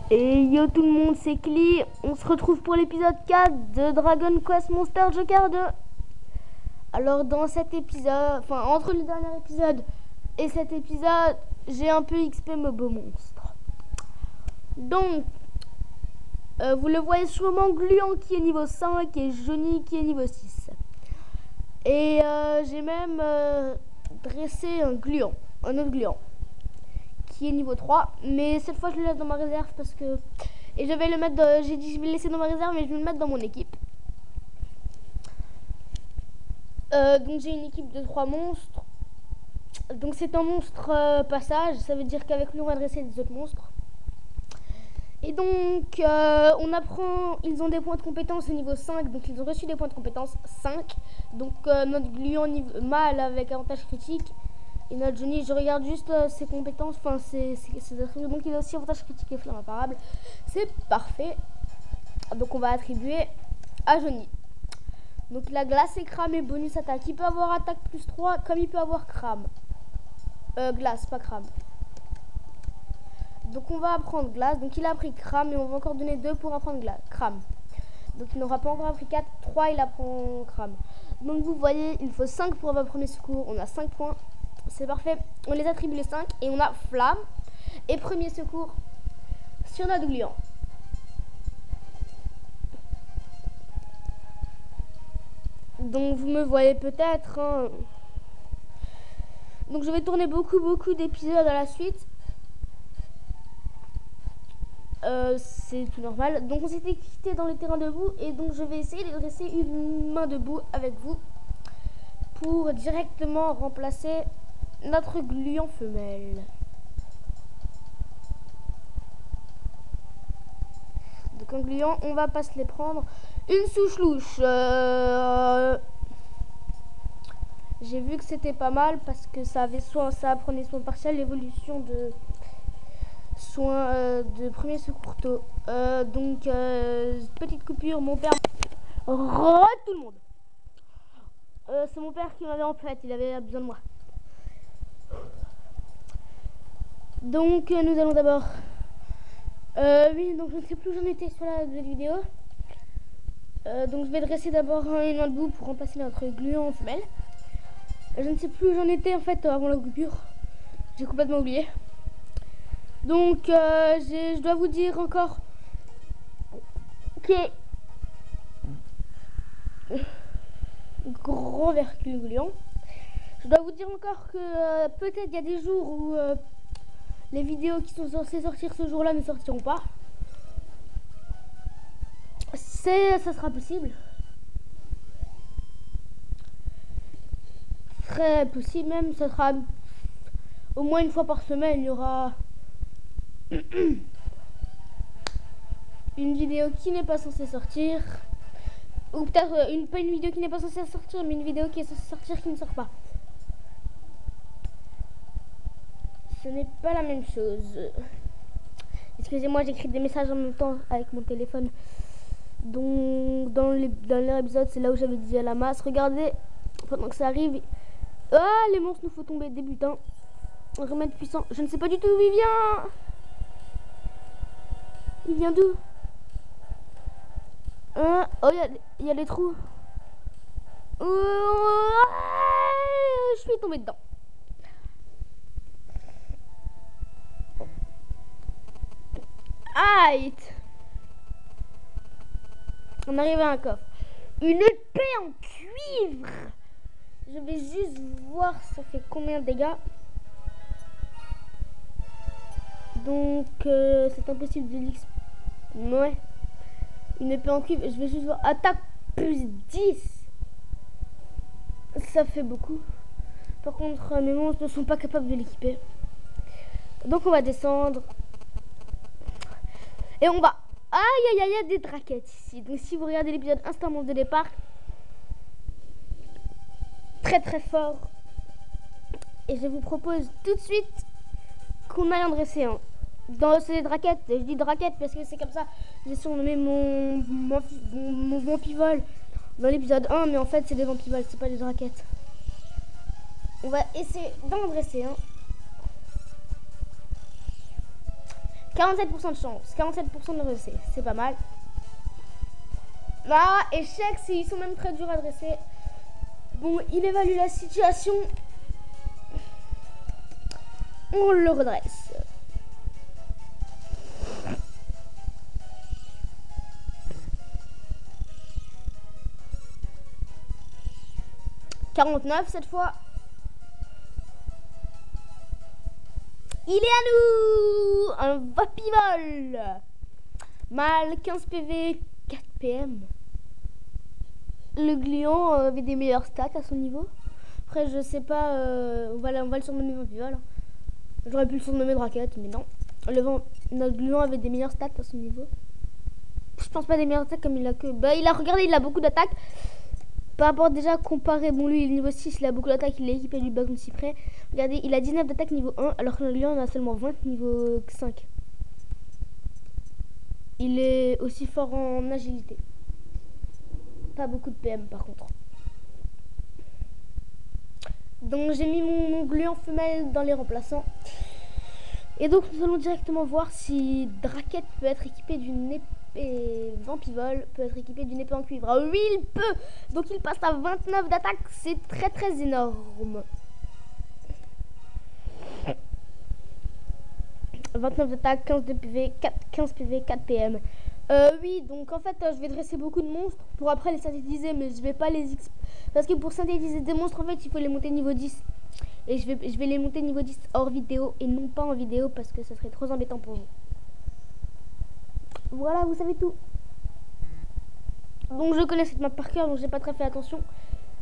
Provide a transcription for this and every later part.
Et yo tout le monde, c'est Cli. On se retrouve pour l'épisode 4 de Dragon Quest Monster Joker 2. Alors dans cet épisode, enfin entre le dernier épisode et cet épisode, j'ai un peu XP Mobo Monstre. Donc, vous le voyez sûrement, Gluant qui est niveau 5 et Johnny qui est niveau 6. Et j'ai même dressé un autre Gluant qui est niveau 3, mais cette fois je le laisse dans ma réserve parce que... Et je vais le mettre j'ai dit je vais le laisser dans ma réserve, mais je vais le mettre dans mon équipe. Donc j'ai une équipe de 3 monstres. Donc c'est un monstre passage, ça veut dire qu'avec lui on va dresser des autres monstres. Et donc on apprend, ils ont des points de compétence au niveau 5, donc ils ont reçu des points de compétence 5. Donc notre Gluant mâle avec avantage critique. Et notre Johnny, je regarde juste ses compétences, enfin ses attributs. Donc il a aussi avantage critique et flamme imparable. C'est parfait. Donc on va attribuer à Johnny. Donc la glace et crame et bonus attaque. Il peut avoir attaque plus 3 comme il peut avoir crame. Glace, pas crame. Donc on va apprendre glace. Donc il a appris crame et on va encore donner 2 pour apprendre crame. Donc il n'aura pas encore appris 4, 3 il apprend crame. Donc vous voyez, il faut 5 pour avoir premier secours. On a 5 points. C'est parfait. On les attribue les 5 et on a flamme et premier secours sur notre Gluant. Donc vous me voyez peut-être. Hein. Donc je vais tourner beaucoup d'épisodes à la suite. C'est tout normal. Donc on s'était quitté dans les terrains debout et donc je vais essayer de dresser une main debout avec vous pour directement remplacer notre Gluant femelle. Donc un Gluant, on va pas se les prendre. Une souche louche. J'ai vu que c'était pas mal parce que ça apprenait soin partiel, l'évolution de soins de premier secours tôt. Donc petite coupure, mon père. Tout le monde. C'est mon père qui m'avait en fait, il avait besoin de moi. Donc nous allons d'abord oui, donc je ne sais plus où j'en étais sur la vidéo. Donc je vais dresser d'abord une main debout pour remplacer notre Gluant femelle. Je ne sais plus où j'en étais en fait avant la coupure. J'ai complètement oublié. Donc je dois vous dire encore que grand vercule Gluant. Je dois vous dire encore que peut-être il y a des jours où les vidéos qui sont censées sortir ce jour-là ne sortiront pas. Ça sera possible. Très possible même, ça sera au moins une fois par semaine, il y aura une vidéo qui n'est pas censée sortir. Ou peut-être pas une vidéo qui n'est pas censée sortir, mais une vidéo qui est censée sortir qui ne sort pas. Ce n'est pas la même chose. Excusez-moi, j'écris des messages en même temps avec mon téléphone. Donc dans leur épisode, c'est là où j'avais dit à la masse, regardez, pendant que ça arrive. Ah, les monstres nous faut tomber des butins. Remède puissant. Je ne sais pas du tout où il vient. Il vient d'où? Oh, il y a les trous. Je suis tombée dedans. Aïe. On arrive à un coffre. Une épée en cuivre. Je vais juste voir ça fait combien de dégâts. Donc c'est impossible de l'XP. Ouais. Une épée en cuivre. Je vais juste voir. Attaque plus 10. Ça fait beaucoup. Par contre mes monstres ne sont pas capables de l'équiper. Donc on va descendre. Et on va... Aïe, il y a des draquettes ici. Donc si vous regardez l'épisode Instant Monstre de départ, très fort. Et je vous propose tout de suite qu'on aille en dresser un. Dans ces draquettes, je dis draquettes parce que c'est comme ça. J'ai surnommé mon vampivole dans l'épisode 1, mais en fait c'est des vampivoles, c'est pas des draquettes. On va essayer d'en dresser un. 47% de chance, 47% de dresser, c'est pas mal. Là, échec, ils sont même très durs à dresser. Bon, il évalue la situation. On le redresse. « 49 cette fois. Il est à nous. Un vapivol. Mal, 15 PV, 4 PM. Le gluant avait des meilleurs stats à son niveau. Après, je sais pas, on va le surnommer vapivol. J'aurais pu le surnommer Draquette, mais non. Notre gluant avait des meilleurs stats à son niveau. Je pense pas des meilleures attaques comme il a que... Bah, regardez, il a beaucoup d'attaques. Par rapport déjà comparé, bon lui il est niveau 6, il a beaucoup d'attaques, il est équipé du bâton de cyprès. Regardez, il a 19 d'attaque niveau 1, alors que notre lion en a seulement 20 niveau 5. Il est aussi fort en agilité. Pas beaucoup de PM par contre. Donc j'ai mis mon gluant femelle dans les remplaçants. Et donc nous allons directement voir si Draquette peut être équipé d'une épée. Et Vampivol peut être équipé d'une épée en cuivre. Ah oui, il peut. Donc il passe à 29 d'attaque. C'est très très énorme. 29 d'attaque, 15 de PV, 15 PV, 4 PM. Oui, donc en fait, je vais dresser beaucoup de monstres pour après les synthétiser, mais je vais pas les parce que pour synthétiser des monstres, en fait, il faut les monter niveau 10. Et je vais les monter niveau 10 hors vidéo et non pas en vidéo parce que ça serait trop embêtant pour vous. Voilà, vous savez tout. Donc je connais cette map par cœur, donc j'ai pas très fait attention.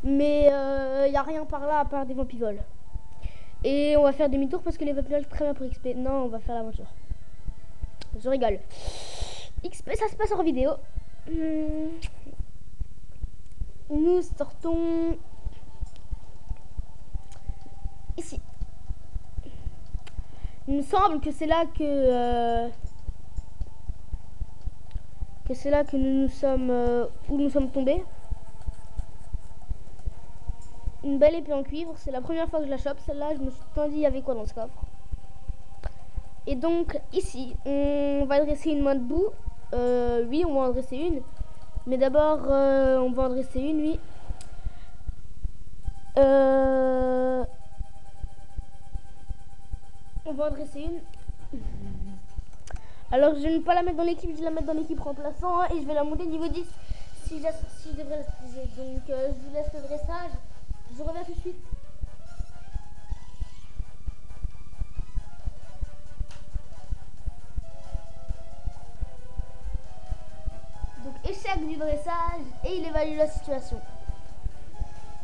Mais il n'y a rien par là à part des vampivols. Et on va faire demi-tour parce que les vampivols très bien pour XP. Non, on va faire l'aventure. Je rigole. XP, ça se passe en vidéo. Nous sortons ici. Il me semble que c'est là que c'est là que nous sommes où nous sommes tombés. Une belle épée en cuivre, c'est la première fois que je la chope. Celle-là, je me suis pas dit il y avait quoi dans ce coffre. Et donc ici, on va dresser une main debout. Oui, on va en dresser une. Mais d'abord, on va en dresser une, oui. On va en dresser une. Alors je vais ne pas la mettre dans l'équipe, je vais la mettre dans l'équipe remplaçant et je vais la monter niveau 10 si je devrais la utiliser. Donc je vous laisse le dressage. Je reviens tout de suite. Donc échec du dressage et il évalue la situation.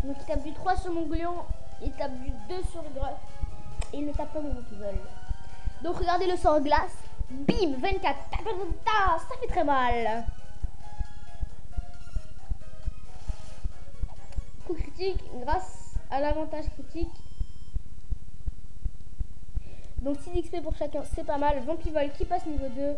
Donc il tape du 3 sur mon gluant, il tape du 2 sur le greffe et il ne tape pas mon vampivol. Donc regardez le sort glace. Bim, 24. Ça fait très mal. Coup critique grâce à l'avantage critique. Donc 6 XP pour chacun, c'est pas mal. Vampivol qui passe niveau 2.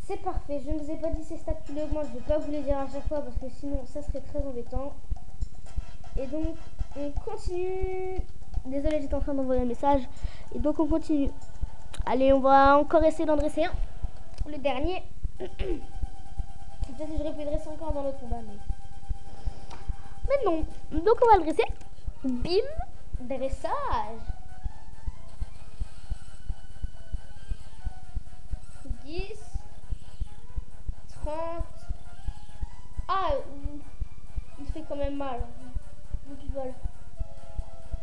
C'est parfait. Je ne vous ai pas dit ces stats qui augmentent. Je ne vais pas vous les dire à chaque fois parce que sinon ça serait très embêtant. Et donc on continue. Désolé, j'étais en train d'envoyer un message. Et donc on continue. Allez, on va encore essayer d'en dresser un. Le dernier. Peut-être que j'aurais pu dresser encore dans l'autre combat. Mais non. Donc on va le dresser. Bim. Dressage. 10. 30. Ah, il fait quand même mal. Donc il vole.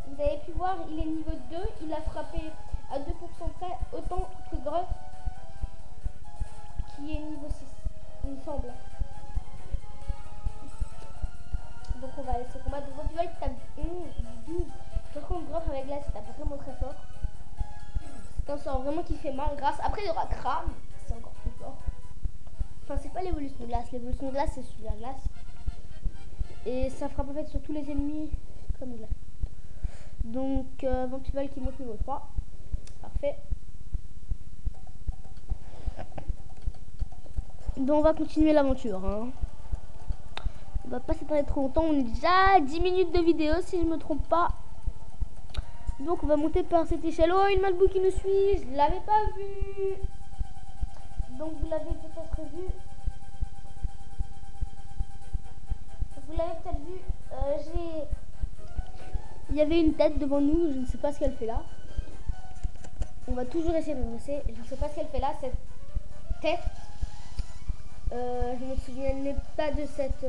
Vous avez pu voir, il est niveau 2, il a frappé à 2% près, autant que Gruff, qui est niveau 6, il me semble. Donc on va laisser combattre. Donc tu vois, il tape 11, 12. Par contre, Gruff avec glace, il tape vraiment très fort. C'est un sort vraiment qui fait mal. Grâce. Après, il y aura Crame, c'est encore plus fort. Enfin, c'est pas l'évolution de glace. L'évolution de glace, c'est sur la glace. Et ça frappe en fait sur tous les ennemis comme glace. Donc, Vampivol qui monte niveau 3. Parfait. Donc, on va continuer l'aventure. Hein. On va pas s'étendre trop longtemps. On est déjà à 10 minutes de vidéo, si je me trompe pas. Donc on va monter par cette échelle. Oh, une Malbou qui nous suit, je l'avais pas vu. Donc vous l'avez peut-être vu. Vous l'avez peut-être vu. Il y avait une tête devant nous, je ne sais pas ce qu'elle fait là. On va toujours essayer de dresser. Je ne sais pas ce qu'elle fait là, cette tête. Je me souviens pas de cette...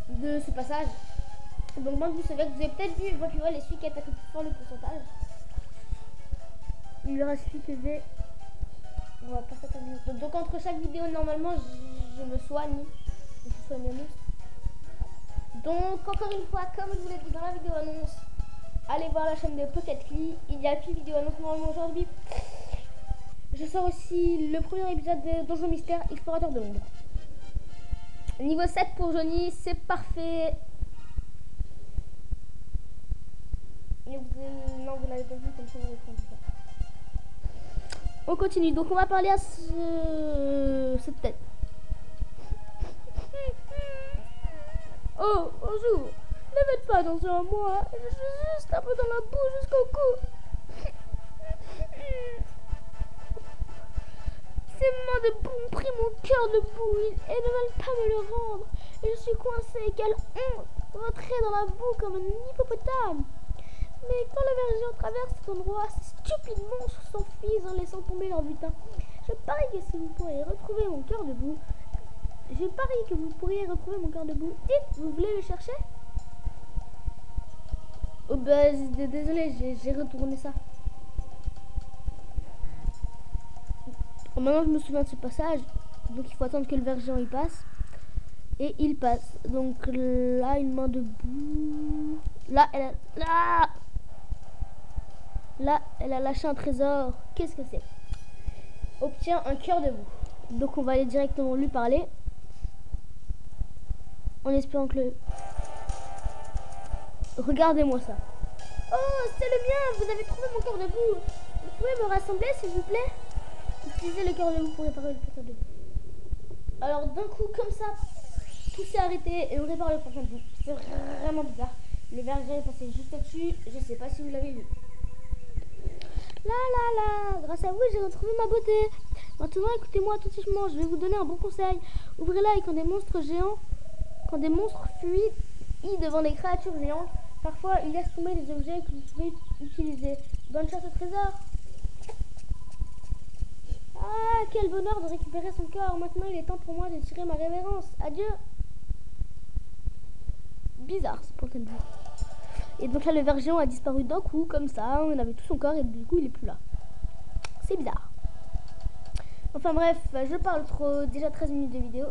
de ce passage. Donc moi vous savez que vous avez peut-être vu, moi tu vois les celui qui attaque le plus fort le pourcentage. Il lui reste 8 PV. On va pas s'attarder. Donc entre chaque vidéo normalement je me soigne. Je soigne un monstre. Donc encore une fois, comme je vous l'ai dit dans la vidéo annonce, allez voir la chaîne de Pocket Lee. Il y a plus de vidéo annonce normalement aujourd'hui. Je sors aussi le premier épisode de Donjon Mystère Explorateur de l'ombre. Niveau 7 pour Johnny, c'est parfait. Non, vous l'avez pas vu comme ça on va prendre. On continue, donc on va parler à cette tête. Oh, bonjour. Ne faites pas attention à moi. Je suis juste un peu dans la boue jusqu'au cou. Ces mains de boue ont pris mon cœur de boue et ne veulent pas me le rendre. Et je suis coincée. Quelle honte. Rentrer dans la boue comme un hippopotame. Mais quand le verger traverse cet endroit, ces stupides monstres s'enfuient en laissant tomber leur butin. Je parie que si vous pourriez retrouver mon cœur de boue. Je parie que vous pourriez retrouver mon cœur de boue. Dites, vous voulez le chercher? Oh bah désolé, j'ai retourné ça. Maintenant je me souviens de ce passage. Donc il faut attendre que le verger y passe. Et il passe. Donc là une main de boue. Là elle a... Là elle a lâché un trésor. Qu'est-ce que c'est? Obtient un cœur de boue. Donc on va aller directement lui parler. En espérant que le... Regardez-moi ça. Oh, c'est le mien. Vous avez trouvé mon cœur de boue. Vous pouvez me rassembler s'il vous plaît? Utilisez le cœur de boue pour réparer le portail de boue. Alors d'un coup comme ça, tout s'est arrêté et on répare le portail de boue. C'est vraiment bizarre. Le verger est passé juste au-dessus. Je sais pas si vous l'avez vu. Là, grâce à vous j'ai retrouvé ma beauté. Maintenant écoutez-moi attentivement, je vais vous donner un bon conseil. Ouvrez-la et quand des monstres fuient devant des créatures géantes, parfois ils laissent tomber des objets que vous pouvez utiliser. Bonne chasse au trésor. Ah, quel bonheur de récupérer son corps. Maintenant il est temps pour moi de tirer ma révérence. Adieu. Bizarre ce portail de boue. Et donc là le verger a disparu d'un coup comme ça. On avait tout son corps et du coup il est plus là. C'est bizarre. Enfin bref, je parle trop. Déjà 13 minutes de vidéo.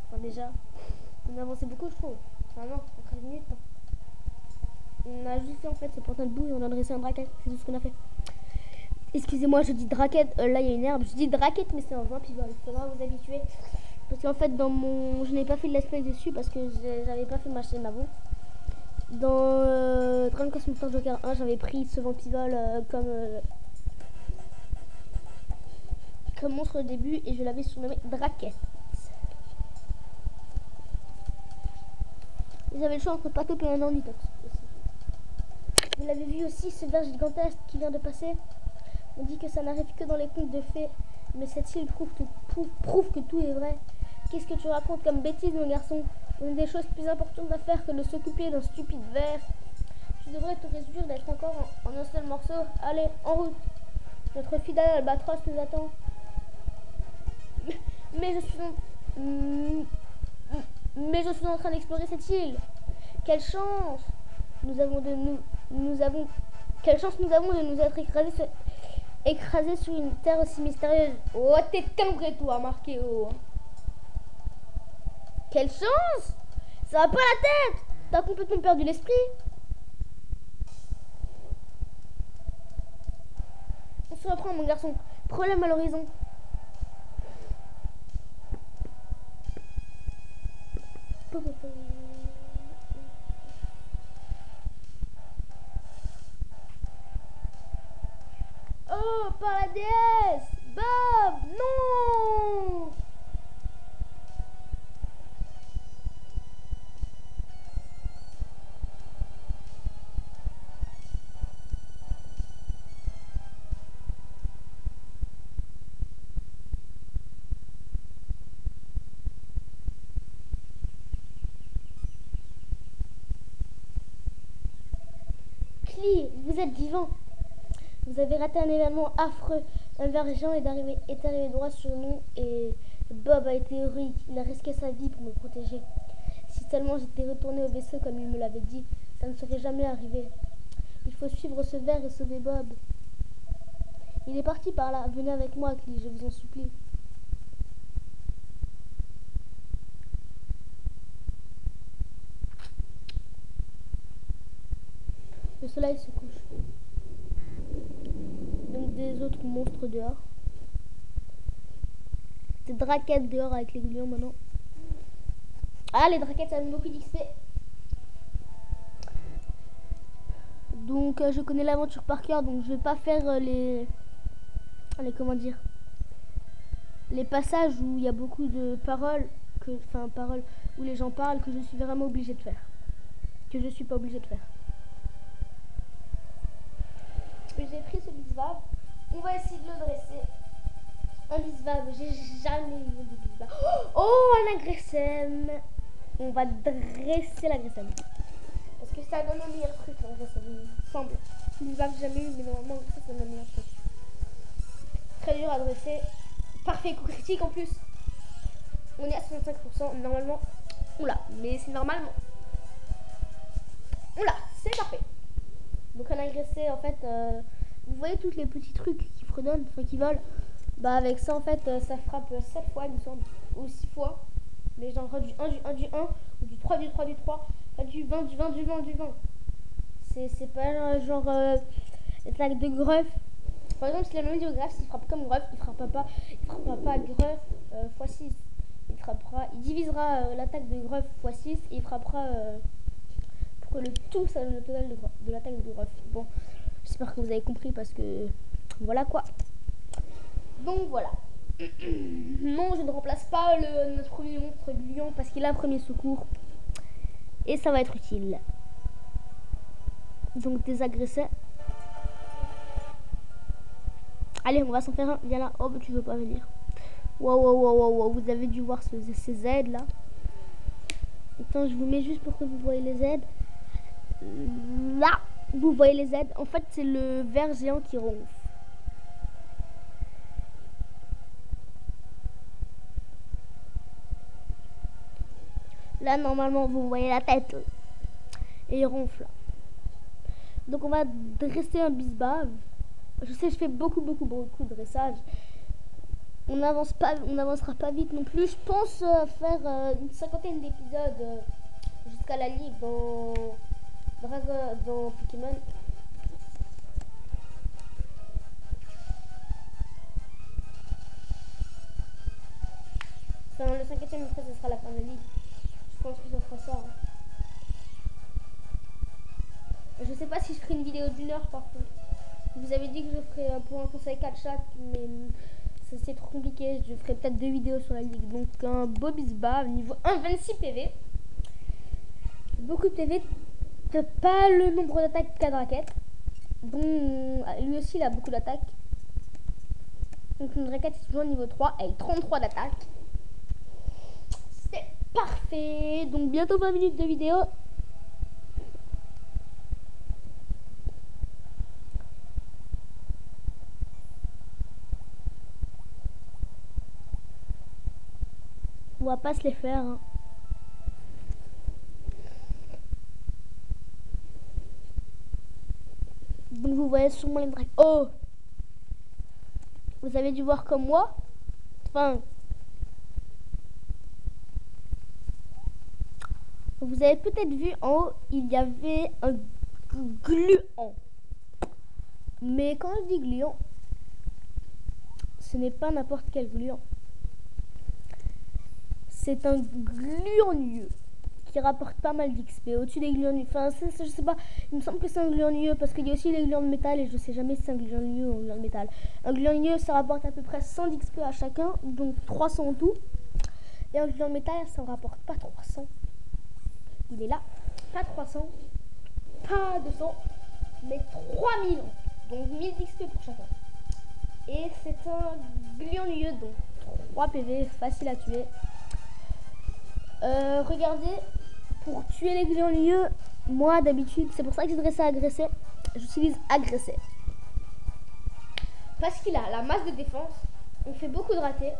Enfin déjà, on a avancé beaucoup je trouve. Enfin non, en 13 minutes. Non. On a juste fait en fait ce portail de boue et on a dressé un draquette. C'est tout ce qu'on a fait. Excusez-moi, je dis draquette. Là il y a une herbe. Je dis draquette mais c'est un vin pivot. Il faudra vous habituer. Parce qu'en fait dans mon... Je n'ai pas fait de let's play dessus parce que j'avais pas fait ma chaîne avant. Dans Dragon Quest Monster Joker 1 j'avais pris ce vampivol comme monstre au début et je l'avais surnommé Draquette. J'avais le choix entre Patop et un ornitox aussi. Vous l'avez vu aussi ce ver gigantesque qui vient de passer. On dit que ça n'arrive que dans les contes de fées, mais cette île prouve que tout est vrai. Qu'est-ce que tu racontes comme bêtise mon garçon? On a des choses plus importantes à faire que de s'occuper d'un stupide ver. Tu devrais te réjouir d'être encore en un seul morceau. Allez, en route. Notre fidèle albatros nous attend. Mais je suis en train d'explorer cette île. Quelle chance quelle chance nous avons de nous être écrasés sur une terre aussi mystérieuse. Oh, t'es timbré toi, marqué oh. Quelle chance! Ça va pas la tête! T'as complètement perdu l'esprit. On se reprend mon garçon. Problème à l'horizon. Oh, par la déesse! Bob! Non! vous êtes vivant. Vous avez raté un événement affreux. Un ver géant est arrivé droit sur nous et Bob a été héroïque. Il a risqué sa vie pour me protéger. Si seulement j'étais retourné au vaisseau comme il me l'avait dit, ça ne serait jamais arrivé. Il faut suivre ce ver et sauver Bob. Il est parti par là. Venez avec moi, Clee, je vous en supplie. Le soleil se couche. Donc des autres monstres dehors. Des draquettes dehors avec les gluons maintenant. Ah, les draquettes ça donne beaucoup d'XP. Donc je connais l'aventure par cœur, donc je vais pas faire les comment dire, les passages où il y a beaucoup de paroles, où les gens parlent, que je suis vraiment obligée de faire, que je suis pas obligée de faire. J'ai pris ce bisbave, on va essayer de le dresser. Un bisbave, j'ai jamais eu de bisbave. Oh, un agressem. On va dresser l'agressem. Parce que ça donne un meilleur truc, l'agressem, il me semble. Bisbave, j'ai jamais eu, mais normalement, ça donne un meilleur truc. Très dur à dresser. Parfait, coup critique en plus. On est à 65%, normalement. Oula, mais c'est normalement. Oula, c'est parfait. Donc un agressé, en fait, vous voyez tous les petits trucs qui fredonnent, enfin qui volent. Bah avec ça, en fait, ça frappe 7 fois, il me semble, ou 6 fois. Mais genre du 1, du 1, du 1, ou du 3, du 3, du 3, pas du 20, du 20, du 20, du 20. C'est pas genre l'attaque de Gruff. Par exemple, si la même géographe, s'il frappe comme Gruff, il frappera pas Gruff x6. Il divisera l'attaque de Gruff x6 et il frappera pour que le tout ça donne le total de l'attaque de Gruff. Bon, j'espère que vous avez compris parce que voilà quoi. Donc voilà. Non, je ne remplace pas notre premier monstre gluant parce qu'il a un premier secours et ça va être utile. Donc des agressés. Allez, on va s'en faire un. Viens là. Oh, bah, tu veux pas venir. Wow. Vous avez dû voir ces aides là. Attends, je vous mets juste pour que vous voyez les aides. Là, vous voyez les aides. En fait, c'est le ver géant qui ronfle. Là, normalement, vous voyez la tête. Et il ronfle. Donc, on va dresser un bisbave. Je sais, je fais beaucoup de dressage. On n'avancera pas vite non plus. Je pense faire une cinquantaine d'épisodes jusqu'à la ligue dans Pokémon. Enfin, le 5e après, ce sera la fin de la ligue. Je pense que ça fera ça. Hein. Je sais pas si je ferai une vidéo d'1 heure par contre. Vous avez dit que je ferais pour un conseil 4 chaque, mais c'est trop compliqué. Je ferai peut-être 2 vidéos sur la ligue. Donc un beau bisbave niveau 1, 26 PV. Beaucoup de PV. Pas le nombre d'attaques qu'a de raquette. Bon, lui aussi il a beaucoup d'attaques. Donc une raquette est toujours niveau 3 avec 33 d'attaque. C'est parfait. Donc bientôt 20 minutes de vidéo. On va pas se les faire. Hein. Donc vous voyez sûrement les dragons. Oh! Vous avez dû voir comme moi. Enfin. Vous avez peut-être vu en haut, il y avait un gluant. Mais quand je dis gluant, ce n'est pas n'importe quel gluant. C'est un gluant qui rapporte pas mal d'XP au-dessus des gluants. Enfin, je sais pas, il me semble que c'est un gluant parce qu'il y a aussi les gluants de métal et je sais jamais si c'est un gluant ou un gluant de métal. Un gluant ça rapporte à peu près 100 d'XP à chacun, donc 300 en tout. Et un gluant de métal, ça ne rapporte pas 300. Il est là, pas 300, pas 200, mais 3000. Donc 1000 d'XP pour chacun. Et c'est un gluant donc 3 PV, facile à tuer. Regardez, pour tuer les gluants moi d'habitude, c'est pour ça que j'ai dressé à agresser. j'utilise agresser. Parce qu'il a la masse de défense, on fait beaucoup de ratés,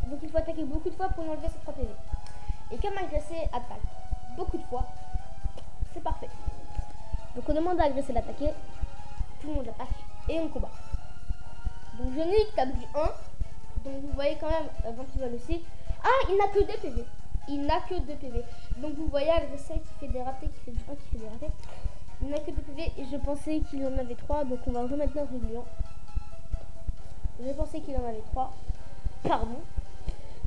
donc il faut attaquer beaucoup de fois pour enlever ses 3 PV. Et comme agresser attaque beaucoup de fois, c'est parfait. Donc on demande à agresser l'attaquer, tout le monde attaque et on combat. Donc Johnny tape du 1, donc vous voyez quand même Vampivol aussi. Ah, il n'a que 2 PV. Il n'a que 2 PV. Donc vous voyez agresser qui fait des ratés, qui fait du 1, qui fait des ratés. Il n'a que 2 PV et je pensais qu'il en avait 3, donc on va remettre notre gluant. Je pensais qu'il en avait 3. Pardon.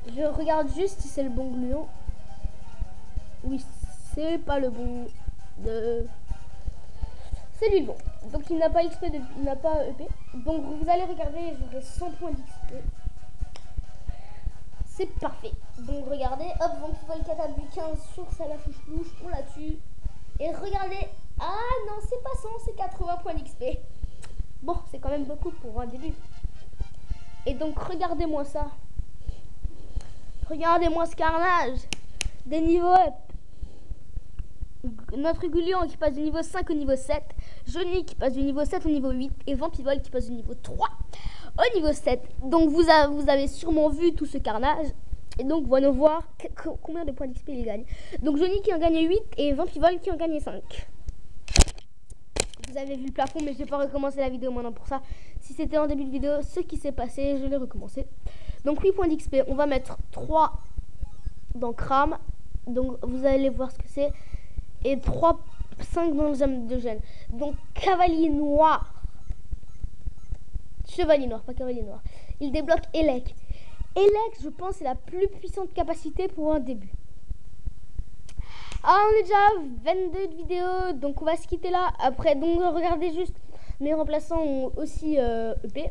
Je regarde juste si c'est le bon gluant. Oui, c'est pas le bon. C'est lui le bon. Donc il n'a pas XP, il n'a pas EP. Donc vous allez regarder, j'aurai 100 points d'XP. C'est parfait. Donc regardez, hop, Vampivol 4 a du 15 sur sa la louche, on la tue. Et regardez, ah non, c'est pas 100, c'est 80 points d'XP. Bon, c'est quand même beaucoup pour un début. Et donc regardez-moi ça. Regardez-moi ce carnage. Des niveaux up. Notre Gullion qui passe du niveau 5 au niveau 7. Johnny qui passe du niveau 7 au niveau 8. Et Vampivol qui passe du niveau 3 au niveau 7. Donc vous avez sûrement vu tout ce carnage. Et donc voyons voir combien de points d'XP il gagne. Donc Johnny qui en gagne 8 et Vampivol qui en gagne 5. Vous avez vu le plafond, mais je vais pas recommencer la vidéo maintenant pour ça. Si c'était en début de vidéo, ce qui s'est passé, je l'ai recommencé. Donc 8 points d'XP, on va mettre 3 dans Cram. Donc vous allez voir ce que c'est. Et 5 dans le jam de gêne. Donc Cavalier Noir. Chevalier Noir, pas Cavalier Noir. Il débloque Elec. Elec, je pense, c'est la plus puissante capacité pour un début. Ah, on est déjà à 22 de vidéo, donc on va se quitter là. Après, donc regardez juste, mes remplaçants ont aussi EP,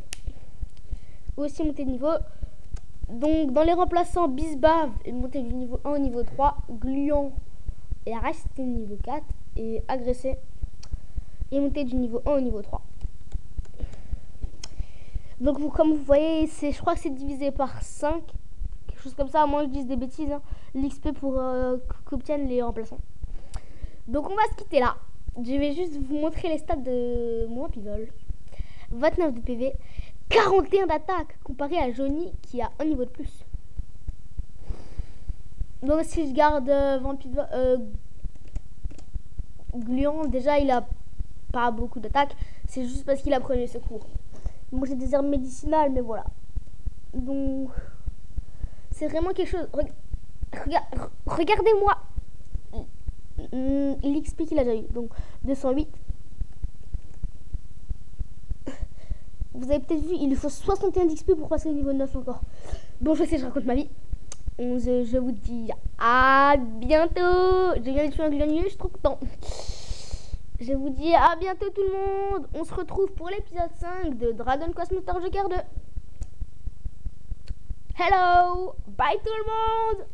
aussi monté de niveau. Donc dans les remplaçants, Bisbave est monté du niveau 1 au niveau 3, Gluant est resté au niveau 4 et Agressé est monté du niveau 1 au niveau 3. Donc comme vous voyez, je crois que c'est divisé par 5. Chose comme ça, à moins que je dise des bêtises, hein, l'XP pour qu'obtiennent les remplaçants. Donc on va se quitter là. Je vais juste vous montrer les stats de mon Vampivol. 29 de PV, 41 d'attaque comparé à Johnny qui a un niveau de plus. Donc si je garde Vampivol, Gluant, déjà il a pas beaucoup d'attaque. C'est juste parce qu'il a premier secours. Moi j'ai des herbes médicinales, mais voilà. Donc c'est vraiment quelque chose. Regardez-moi l'XP qu'il a déjà eu. Donc 208. Vous avez peut-être vu, il lui faut 61 d'XP pour passer au niveau 9 encore. Bon, je sais, je raconte ma vie. Je vous dis à bientôt. Je viens de tuer un glannier, je suis trop content. Je vous dis à bientôt tout le monde. On se retrouve pour l'épisode 5 de Dragon Quest Monster Joker 2. Hello, bye tout le monde.